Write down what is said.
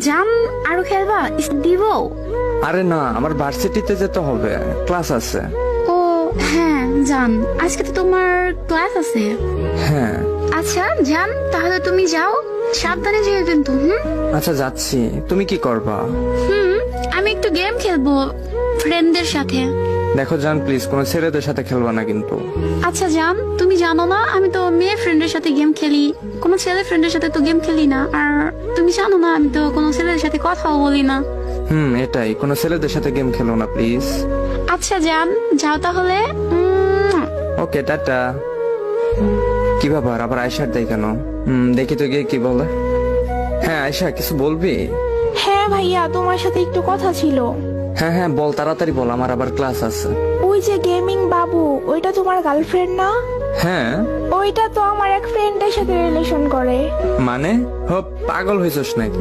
জান আরো খেলবা দিব? আরে না, আমার ভার্সিটিতে যেতে হবে, ক্লাস আছে। ও হ্যাঁ জান, আজকে তো তোমার ক্লাস আছে। হ্যাঁ। আচ্ছা জান, তাহলে তুমি যাও, সাবধানে যেও কিন্তু। আচ্ছা যাচ্ছি, তুমি কি করবা? আমি একটু গেম খেলবো ফ্রেন্ডদের সাথে। দেখো জান, প্লিজ কোনো ছেলেদের সাথে খেলবা না কিন্তু। আচ্ছা জান, তুমি জানো না আমি তো মেয়ে ফ্রেন্ডের সাথে গেম খেলি, কোনো ছেলে ফ্রেন্ডের সাথে তো গেম খেলি না। আর তুমি জানো না আমি তো কোনো ছেলেদের সাথে কথাও বলি না। এটাই, কোনো ছেলেদের সাথে গেম খেলো না প্লিজ। আচ্ছা জান, যাও তাহলে। ওকে, টাটা। কি ব্যাপার, আবার আয়সার দেয় কেন? দেখি তো গিয়ে কি বলে। হ্যাঁ আয়সা, কিছু বলবি? হ্যাঁ ভাইয়া, তোমার সাথে একটু কথা ছিল। হ্যাঁ হ্যাঁ বল, তাড়াতাড়ি বল, আমার আবার ক্লাস আছে। ওই যে গেমিং বাবু, ওইটা তোমার গার্লফ্রেন্ড না? হ্যাঁ। ওইটা তো আমার এক ফ্রেন্ডের সাথে রিলেশন করে। মানে? পাগল হয়েছিস নাকি?